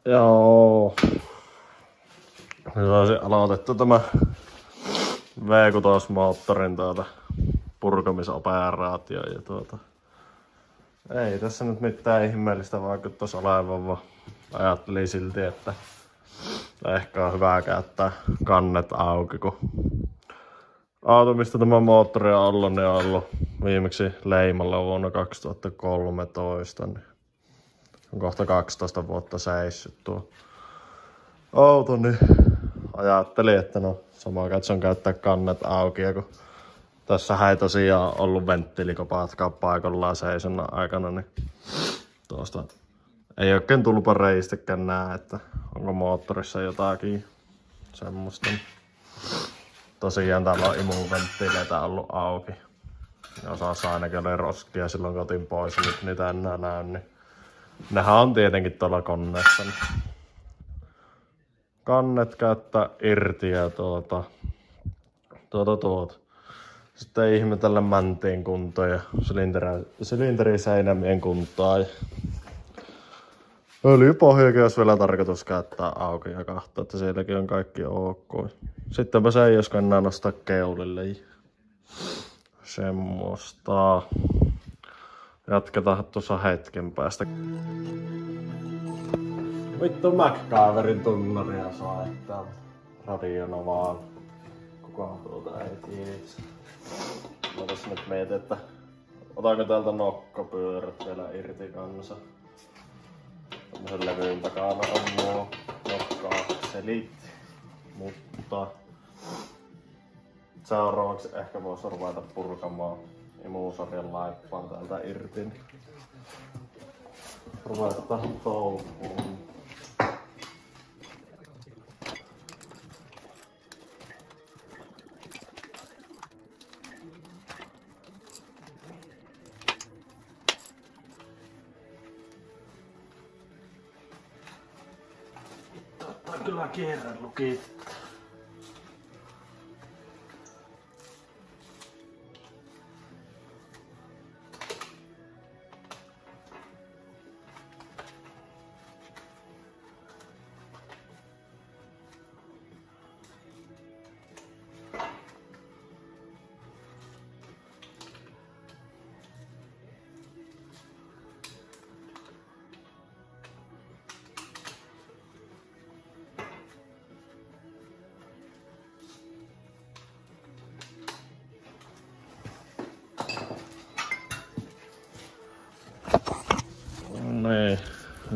Joo. Saisin aloitettu tämä V6-moottorin purkamisoperaatio ja ei tässä nyt mitään ihmeellistä vaikuttaisi olevan, vaan ajattelin silti, että ehkä on hyvä käyttää kannet auki, kun auto, mistä tämä moottori on ollut, niin on ollut viimeksi leimalla vuonna 2013. Niin on kohta 12 vuotta seissyt tuo auto, niin ajattelin, että no sama katson käyttää kannet auki, ja kun tässä ei tosiaan ollut venttiilikopatkaan paikallaan seisonnan aikana, niin tuosta ei oikein tulpa reistäkään näe, että onko moottorissa jotakin semmoista. Tosiaan täällä on imuventtiileitä ollut auki. Ja osassa ainakin oli roskia silloin kun otin pois, ja nyt niitä enää näy, niin nehän on tietenkin tuolla koneessa. Kannet käyttää irti ja Sitten ihmetellä mäntiin kuntoa ja sylinteriseinämien kuntoa. Ja öljypohjakin olisi vielä tarkoitus käyttää auki ja katsoa, että sielläkin on kaikki ok. Sittenpä se ei joskaan enää nostaa keulille. Semmoista. Jatketaan tuossa hetken päästä. Vittu MacGyverin tunnaria saa, että radiona vaan. Kukaan tuota ei tiedä. Mä tässä nyt mietin, että otanko täältä nokkapyörät vielä irti kanssa. Tämmösen levyyn takana on nuo nokka-akselit, mutta seuraavaksi ehkä voisi ruveta purkamaan imusarjan laippaan täältä irti. Ruvetaan touhuun. Totta kyllä kierrelukit. Niin,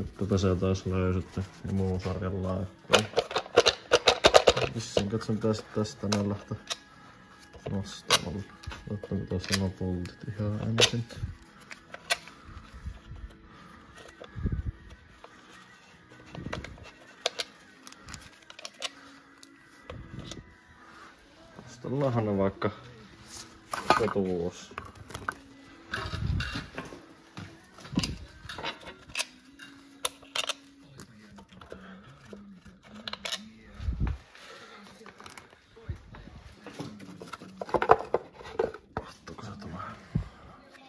että se taas löysytty imusarjan laippaan. Vissiin katson tästä näin lähtee nostamaan. Ottanko tuossa nuo pultit ihan ensin. Nostellaanhan ne vaikka tuossa.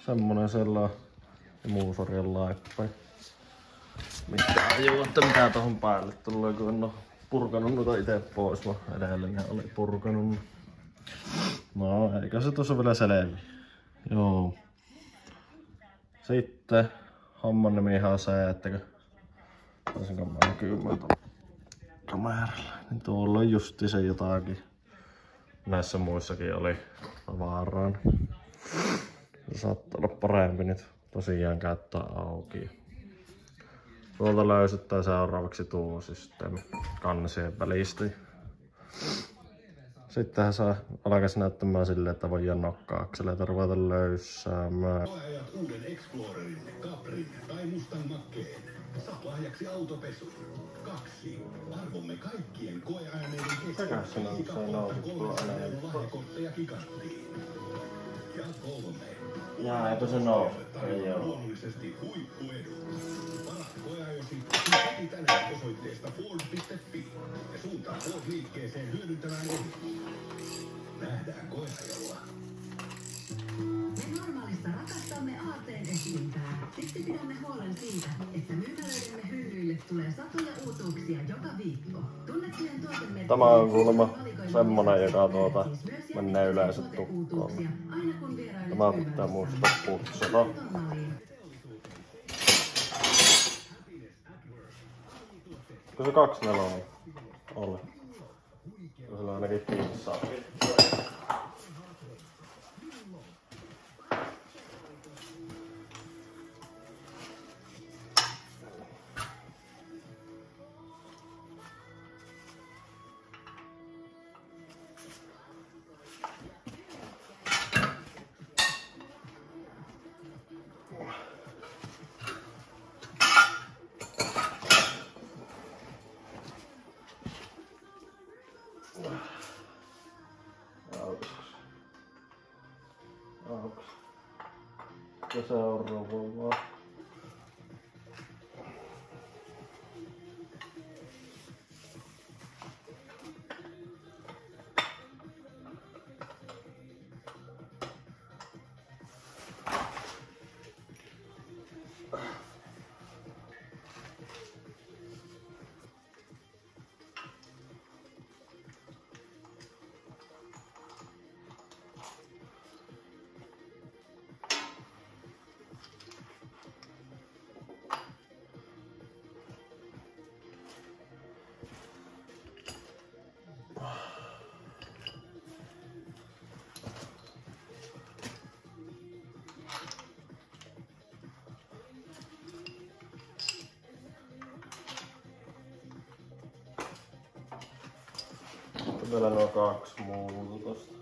Semmonen sellainen imusarjan laippa. Mitä ajuu, että mitä tohon päälle tulee, kun en oo purkanut noita ite pois, vaan edellinen oli purkanut. No, eikä se tuossa vielä selvi. Joo. Sitten homman nimi ihan se, että taisinko mä näkymään tuolla kameralla, niin tuolla on justi se jotakin. Näissä muissakin oli vaaraan. Se saattaa olla parempi nyt tosiaan käyttää auki. Tuolta löysyttää seuraavaksi tuo systeemi kansien välistä. Sittenhän saa alkaisi näyttämään silleen, että voidaan nokka-akseleita ruveta löysäämään. Koeajat uuden Explorerin, Caprin tai Mustang Mach-Een. Saat lahjaksi autopesun. 2. Arvomme kaikkien koeääneiden kesken. Eikä polta 300 € lahjakortteja Giganttiin. Ja 3. Jaa, eipä se noo. Ei oo. Luonnollisesti huippuedut. Parat koeajosi heti tänään osoitteesta Ford.fi ja suuntaa Ford-liikkeeseen hyödyntämään edut. Nähdään koeajolla. Me normaalissa rakastamme aarteen esintää. Siksi pidämme huolen siitä, että myymälöidemme hyllyille tulee satoja uutuuksia joka viikko. Tunnettujen tuotemerkkien Tämä on kuulemma valikoiman semmonen, lisäksi joka löydät siis myös menee yleensä jättimäisiä tukkoon. tuoteuutuuksia aina kun vierailet Tämä pitää myymälössämme. muistaa putsata. Tornaliin. Kyllä se 24 oli. Kyllä sillä ainakin kiinni saa. Auks. Ja seuraavaa. Vielä nuo 2 muuta tosta.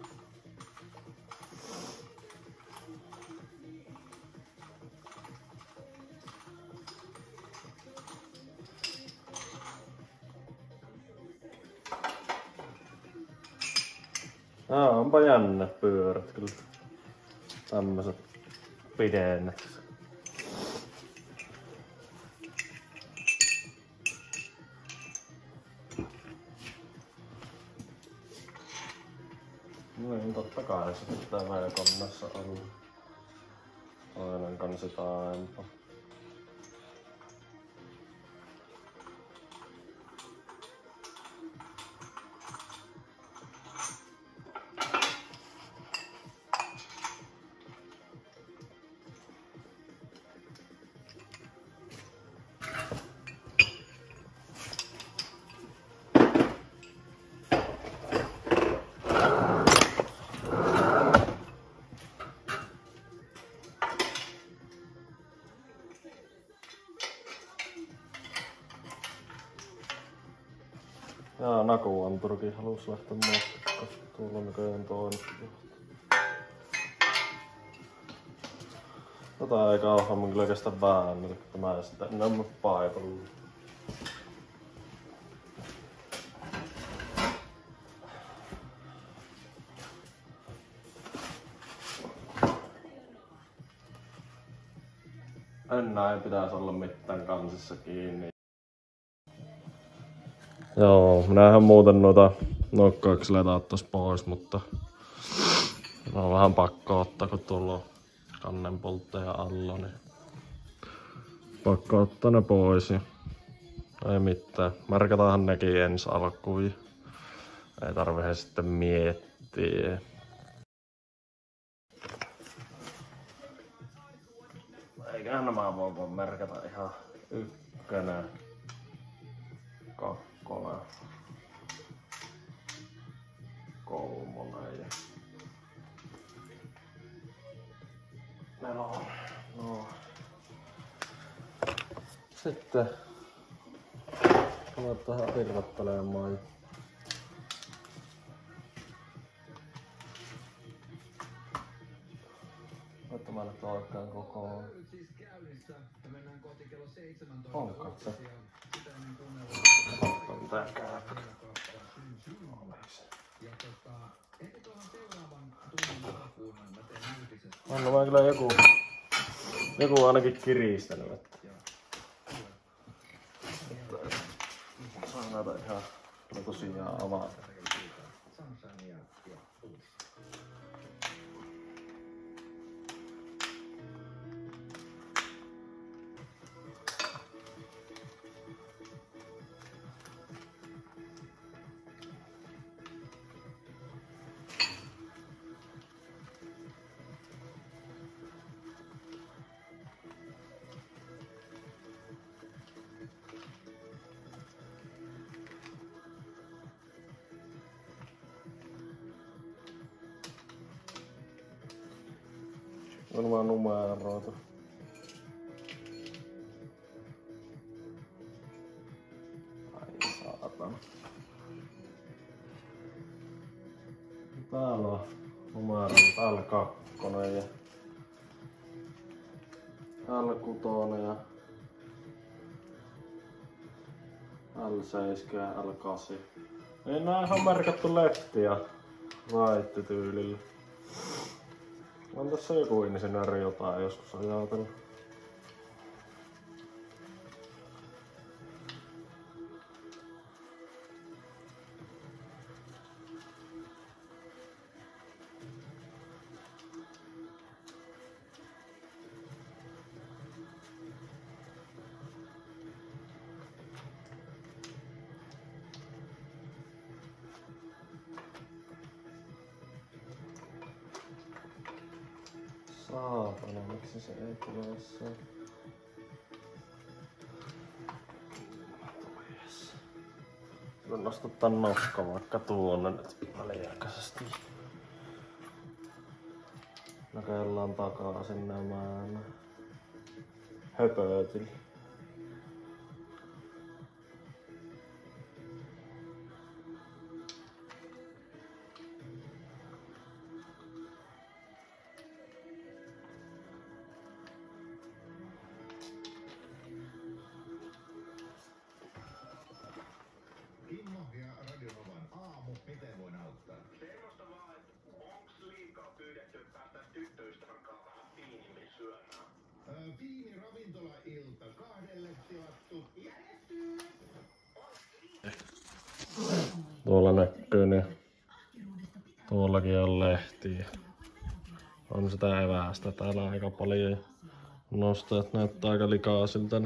Onpa jännä pyörät kyllä. Tämmöset pidennät. Niin, totta kai se pitää V-kannassa olla. Toinen kansi taimpaa. Jaa, Naku-anturikin halus lähteä matkaan. Tuolla on näköjään toinen johto. Tota ei kauheammin kyllä kestä väännellä, kun mä sitten enemmän paikalla. Enää ei pitäisi olla mitään kansissa kiinni. Joo, minähän muuten noita nokkaiksi letattais pois, mutta on vähän pakko ottaa, kun tuolla on kannenpoltteja alla, niin pakko ottaa ne pois. Ja ei mitään. Merkataanhan nekin ensi alkuun. Ei tarvitse sitten miettiä. Eiköhän nämä voi merkata ihan 1, 2, 3 ja 4. No. Sitten ruvetaan tähän irrottelemaan. Mä nyt oikein kokoon. Onko se? Ottan tää kääpä. On mä kyllä joku ainakin kiristänyt. Saa näitä ihan tosiaan avata. Onko nämä numeroitu? Ai saatana. Täällä on numero, täällä 2 ja täällä 6 ja L7 ja L8. Ei nää ihan merkattu lefti ja raitti tyylillä. On tässä joku insinööri jotain joskus ajatellut. Saatana, miksi se ei tule jossain? Kyllä nostaa tän nokka vaikka tuonne nyt väliaikaisesti. Näköjään takaisin nämä höpöötillä. Kimmo ja Radio Novan aamu, miten voin auttaa? Semmosta vaan, että onks liikaa pyydetty päästä tyttöystävän kanssa vähän fiinimmin syömään? Viiniravintola-ilta 2 tilattu. Järjestyy! Tuolla näkyy ne. Tuollakin on lehtiä. On sitä evästä täällä aika paljon. Nostajat näyttää aika likaisilta.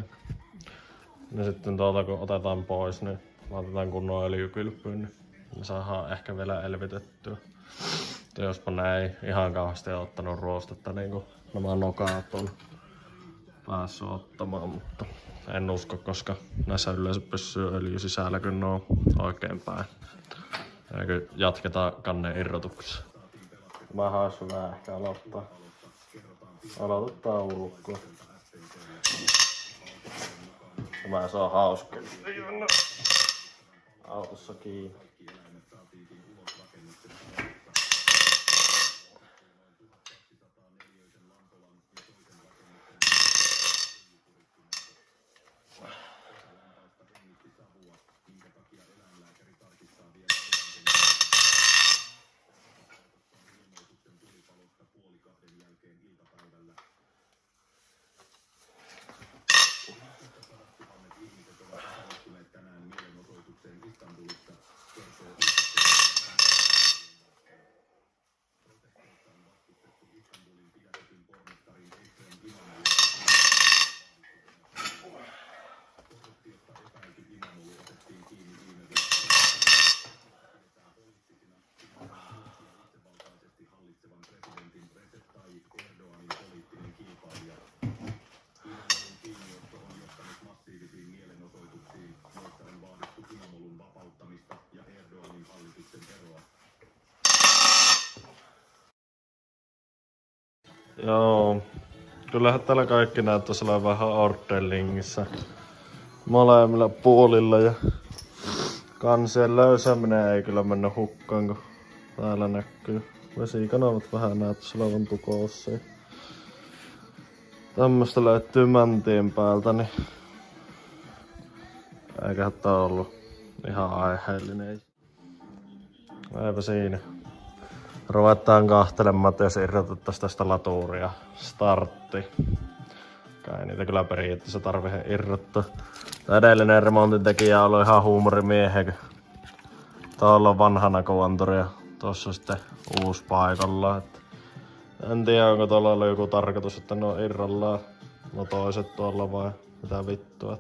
Ja sitten tuolta kun otetaan pois, niin laitetaan kunnon öljykylpyyn, niin me saadaan ehkä vielä elvytettyä. Ja jospa nää ei ihan kauheasti ole ottanut ruostetta, niin kuin nämä nokat on päässyt ottamaan, mutta en usko, koska näissä yleensä pysyy öljy sisällä, kun ne on oikein päin. Ja kun jatketaan kannen irrotuksessa. Mä olisi hyvä ehkä aloittaa. Aloitetaan ulkoa. Tämä saa hauska. Autossa kiinni. Joo, kyllähän täällä kaikki näyttäisi olevan vähän ordelingissä molemmilla puolilla ja kansien löysäminen ei kyllä mennä hukkaan, kun täällä näkyy. Vesikanavat vähän näyttäisi olevan tukossa. Tämmöstä löytyy mäntien päältä, niin eiköhän tää ollut ihan aiheellinen. Eipä siinä. Ruvetaan kahtelemaan, että jos irrotettaisiin tästä latuuria startti. Ei niitä kyllä periaatteessa tarvitse irrottaa. Tämä edellinen remontintekijä on ollut ihan huumorimiehe. Tuolla on vanha näköanturi ja tuossa on sitten uusi paikalla. En tiedä, onko tuolla ollut joku tarkoitus, että ne on irrallaan. No toiset tuolla vai mitä vittua.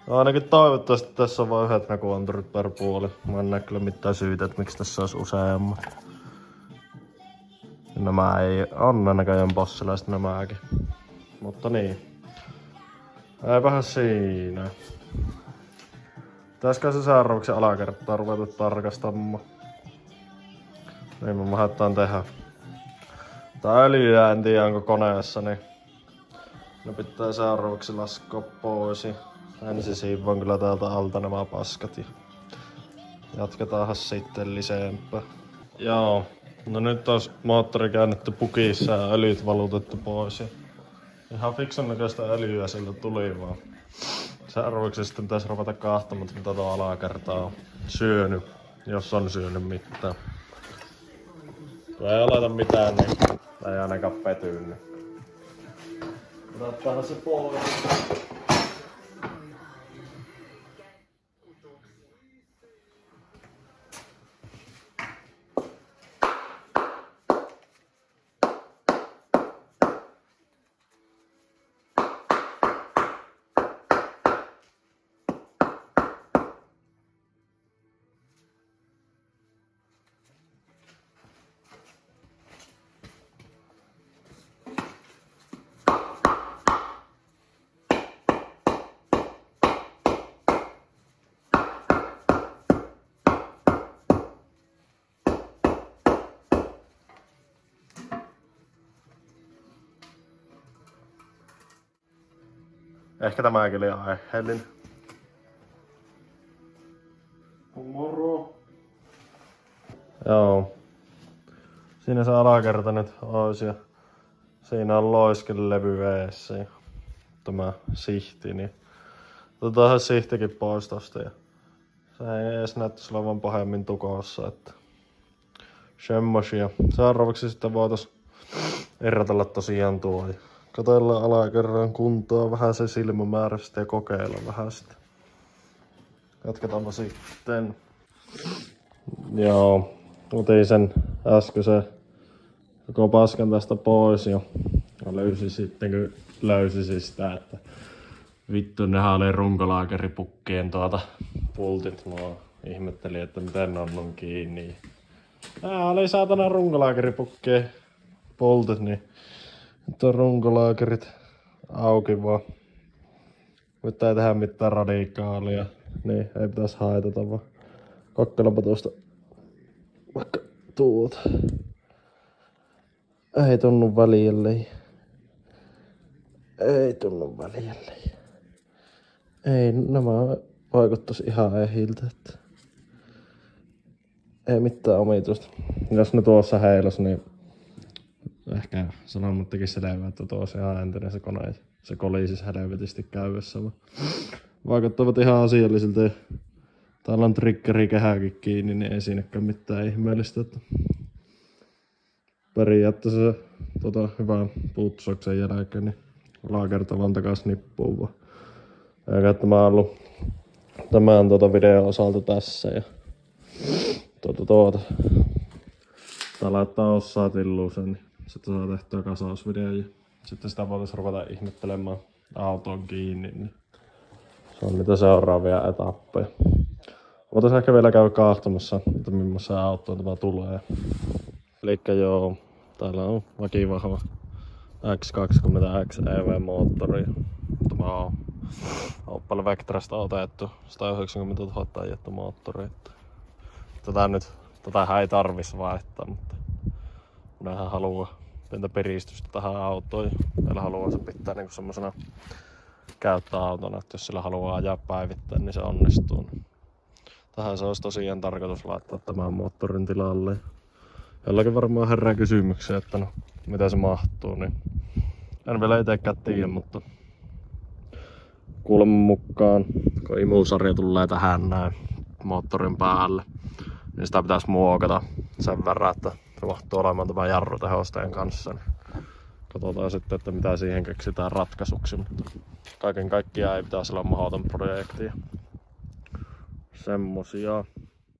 No ainakin toivottavasti tässä on vain yhdet näköanturit per puoli. Mä en näe kyllä mitään syytä, että miksi tässä olisi useammat. Nämä ei ole näköjään bossilaiset nämäkin. Mutta niin. Eipähän siinä. Pitäisikö se seuraavaksi alakertaa ruveta tarkastamaan? Niin me mahdettaan tehdä. Tää öljyä en tiedä onko koneessa, niin ne pitää seuraavaksi laskea pois. Ensin siivoan kyllä täältä alta nämä paskat ja jatketaanhan sitten lisempää. Joo, no nyt on moottori käännetty pukissa ja öljyt valutettu pois. Ja ihan fiksun näköistä öljyä sieltä tuli vaan. Seuraavaksi sitten pitäisi ruveta kahtamaan, mitä tuo alakerta on syönyt, jos on syönyt mitään. Kun ei aleta mitään, niin ei ainakaan pety. Niin. Otetaan se pois. Ehkä tämäkin oli aiheellinen. Moro! Joo. Siinä se alakerta nyt ois ja siinä on loiskelevy eessä ja tämä sihti, niin otetaan sihtikin pois tosta ja se ei edes näyttäisi olevan pahemmin tukossa, että semmosia. Seuraavaksi sitten voitais erotella tosiaan tuo ja katsellaan alakerran kuntoa vähän se silmämäärästä ja kokeilla vähän sitä. Jatketaanpa sitten. Joo, otin sen äskeisen koko paskan tästä pois ja löysin sitten kun löysin sitä, että vittu nehän oli runkolaakerippukkien pultit. Mä ihmettelin, että miten ne on kiinni. Nää oli saatana runkolaakerippukkien pultit, niin nyt on runkolaakerit auki vaan. Nyt ei tehdä mitään radikaalia, niin ei pitäisi haitata vaan. Kokkailenpa tuosta vaikka tuota. Ei tunnu väljällei. Ei tunnu väljällei. Ei, nämä vaikuttais ihan ehiltä, että ei mitään omituista. Jos ne tuossa heilas, niin ehkä sanomat tekis selvää, että tuossa ihan entinen se kone. Se kolisis helvetisti käydessä. Vaikuttavat ihan asiallisilta. Täällä on triggerikehäkin kiinni, niin ei siinäkään mitään ihmeellistä. Että periaatteessa hyvän puuttusoksen jälkeen niin alakertavan takas nippuun vaan. Eikä tämä on ollut tämän videon osalta tässä. Ja tää laittaa osaa tilluuseen, niin sitten saa tehtyä kasausvideo. Ja sitten sitä voitais ruveta ihmettelemään auton kiinni. Niin se on niitä seuraavia etappeja. Voitais ehkä vielä käydä kahtomassa, että millaisia autoja tämä tulee. Elikkä joo, täällä on vakivahva X20X EV-moottori. Tämä on Opel Vectrasta otettu 190 000 ajettu moottori. Tätähän ei tarvis vaihtaa, mutta minähän haluaa pientä piristystä tähän autoon. Meillä haluaa se pitää niinku semmosena käyttöautona, että jos sillä haluaa ajaa päivittäin, niin se onnistuu. Tähän se olisi tosiaan tarkoitus laittaa tämän moottorin tilalle. Jollakin varmaan herää kysymyksiä, että no, miten se mahtuu, niin en vielä itekään tiedä, mutta kuuleman mukaan, kun imusarja tulee tähän näin moottorin päälle, niin sitä pitäisi muokata sen verran, että se mahtuu olemaan tämän jarrutehosteen kanssa. Niin katsotaan sitten, että mitä siihen keksitään ratkaisuksi, mutta kaiken kaikkiaan ei pitäisi olla mahdoton projekti. Semmosia.